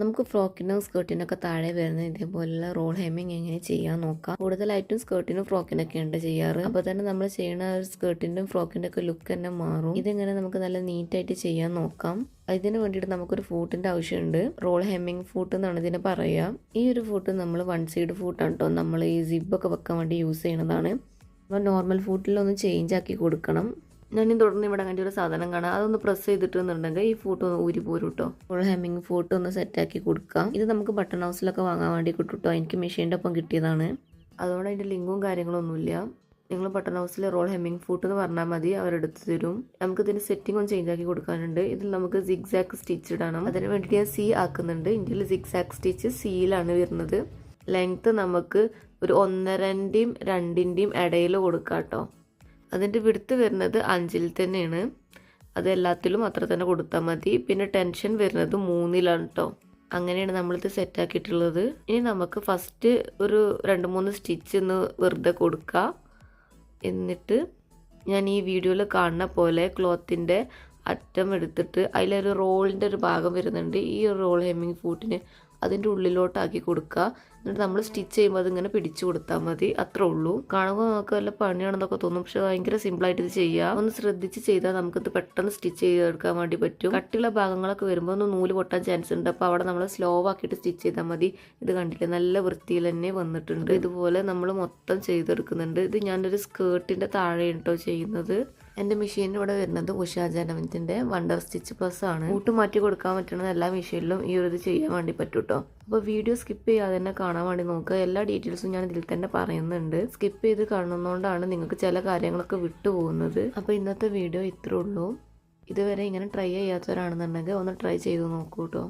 നമുക്ക് ഫ്രോക്കിനും സ്കേർട്ടിനൊക്കെ താഴെ വരുന്ന ഇതേപോലുള്ള റോൾ ഹെമ്മിങ് എങ്ങനെ ചെയ്യാൻ നോക്കാം. കൂടുതലായിട്ടും സ്കേർട്ടിനും ഫ്രോക്കിനൊക്കെ ഉണ്ട് ചെയ്യാറ്. അപ്പോൾ തന്നെ നമ്മൾ ചെയ്യുന്ന ഒരു സ്കേർട്ടിൻ്റെയും ഫ്രോക്കിൻ്റെ ഒക്കെ ലുക്ക് തന്നെ മാറും. ഇതെങ്ങനെ നമുക്ക് നല്ല നീറ്റായിട്ട് ചെയ്യാൻ നോക്കാം. ഇതിന് വേണ്ടിയിട്ട് നമുക്കൊരു ഫൂട്ടിൻ്റെ ആവശ്യമുണ്ട്. റോൾ ഹെമ്മിങ് ഫൂട്ട് എന്നാണ് ഇതിനെ പറയുക. ഈ ഒരു ഫൂട്ട് നമ്മൾ വൺ സൈഡ് ഫൂട്ടാണ് കേട്ടോ. നമ്മൾ ഈ സിബൊക്കെ വെക്കാൻ വേണ്ടി യൂസ് ചെയ്യുന്നതാണ്. അപ്പോൾ നോർമൽ ഫൂട്ടിലൊന്ന് ചേഞ്ച് ആക്കി കൊടുക്കണം. ഞാനും തുടർന്ന് ഇവിടെ അങ്ങനത്തെ ഒരു സാധനം കാണാം. അതൊന്ന് പ്രസ് ചെയ്തിട്ടുണ്ടെങ്കിൽ ഈ ഫൂട്ട് ഒന്ന് ഊരി പോരും കേട്ടോ. ഫുൾ ഹെമ്മിങ് ഫൂട്ട് ഒന്ന് സെറ്റാക്കി കൊടുക്കാം. ഇത് നമുക്ക് ബട്ടൺ ഹൗസിലൊക്കെ വാങ്ങാൻ വേണ്ടി കിട്ടും കേട്ടോ. എനിക്ക് മെഷീൻ്റെ ഒപ്പം കിട്ടിയതാണ്. അതുകൊണ്ട് അതിൻ്റെ ലിങ്കും കാര്യങ്ങളൊന്നുമില്ല. നിങ്ങൾ ബട്ടൺ ഹൗസിൽ റോൾ ഹെമ്മിങ് ഫൂട്ട് എന്ന് പറഞ്ഞാൽ മതി, അവരെടുത്ത് തരും. നമുക്ക് ഇതിൻ്റെ സെറ്റിംഗ് ഒന്ന് ചേഞ്ച് ആക്കി കൊടുക്കാനുണ്ട്. ഇതിൽ നമുക്ക് സിഗ്സാക്ക് സ്റ്റിച്ച് ഇടണം. അതിന് വേണ്ടിയിട്ട് ഞാൻ സി ആക്കുന്നുണ്ട്. ഇന്ത്യയിൽ സിഗ്സാക്ക് സ്റ്റിച്ച് സിയിലാണ് വരുന്നത്. ലെങ്ത്ത് നമുക്ക് ഒരു 1.5-ൻ്റെയും 2-ൻ്റെയും ഇടയിൽ കൊടുക്കാം കേട്ടോ. അതിൻ്റെ വിടുത്ത് വരുന്നത് 5-ൽ തന്നെയാണ്. അത് എല്ലാത്തിലും അത്ര തന്നെ കൊടുത്താൽ മതി. പിന്നെ ടെൻഷൻ വരുന്നത് 3-ലാണ് കേട്ടോ. അങ്ങനെയാണ് നമ്മളിത് സെറ്റാക്കിയിട്ടുള്ളത്. ഇനി നമുക്ക് ഫസ്റ്റ് ഒരു 2-3 സ്റ്റിച്ച് ഒന്ന് വെറുതെ കൊടുക്കുക. എന്നിട്ട് ഞാൻ ഈ വീഡിയോയിൽ കാണുന്ന പോലെ ക്ലോത്തിൻ്റെ അറ്റം എടുത്തിട്ട് അതിലൊരു റോളിൻ്റെ ഒരു ഭാഗം വരുന്നുണ്ട്. ഈ റോൾ ഹെമ്മിങ് ഫൂട്ടിന് അതിൻ്റെ ഉള്ളിലോട്ടാക്കി കൊടുക്കുക. എന്നിട്ട് നമ്മൾ സ്റ്റിച്ച് ചെയ്യുമ്പോൾ അതിങ്ങനെ പിടിച്ചു കൊടുത്താൽ മതി. അത്രേ ഉള്ളൂ. കാണുമ്പോൾ നമുക്ക് വല്ല പണിയാണെന്നൊക്കെ തോന്നും, പക്ഷെ ഭയങ്കര സിമ്പിളായിട്ട് ഇത് ചെയ്യാം. ഒന്ന് ശ്രദ്ധിച്ച് ചെയ്താൽ നമുക്കിത് പെട്ടെന്ന് സ്റ്റിച്ച് ചെയ്തെടുക്കാൻ വേണ്ടി പറ്റും. കട്ടിയുള്ള ഭാഗങ്ങളൊക്കെ വരുമ്പോൾ ഒന്ന് നൂല് പൊട്ടാൻ ചാൻസ് ഉണ്ട്. അപ്പോൾ അവിടെ നമ്മൾ സ്ലോ ആക്കിയിട്ട് സ്റ്റിച്ച് ചെയ്താൽ മതി. ഇത് കണ്ടില്ലേ, നല്ല വൃത്തിയിൽ തന്നെ വന്നിട്ടുണ്ട്. ഇതുപോലെ നമ്മൾ മൊത്തം ചെയ്തെടുക്കുന്നുണ്ട്. ഇത് ഞാനൊരു സ്കേർട്ടിൻ്റെ താഴെ കേട്ടോ ചെയ്യുന്നത്. എൻ്റെ മെഷീനിൽ ഇവിടെ വരുന്നത് ഉഷാ ജനവൻറ്റിൻ്റെ വണ്ടർ സ്റ്റിച്ച് പ്ലസ് ആണ്. കൂട്ട് മാറ്റി കൊടുക്കാൻ പറ്റുന്ന എല്ലാ മെഷീനിലും ഈ ഒരു ഇത് ചെയ്യാൻ വേണ്ടി പറ്റും കേട്ടോ. അപ്പോൾ വീഡിയോ സ്കിപ്പ് ചെയ്യാതെ തന്നെ കാണാൻ വേണ്ടി നോക്കുക. എല്ലാ ഡീറ്റെയിൽസും ഞാൻ ഇതിൽ തന്നെ പറയുന്നുണ്ട്. സ്കിപ്പ് ചെയ്ത് കാണുന്നതുകൊണ്ടാണ് നിങ്ങൾക്ക് ചില കാര്യങ്ങളൊക്കെ വിട്ടുപോകുന്നത്. അപ്പോൾ ഇന്നത്തെ വീഡിയോ ഇത്രേ ഉള്ളൂ. ഇതുവരെ ഇങ്ങനെ ട്രൈ ചെയ്യാത്തവരാണെന്നുണ്ടെങ്കിൽ ഒന്ന് ട്രൈ ചെയ്ത് നോക്കൂ കേട്ടോ.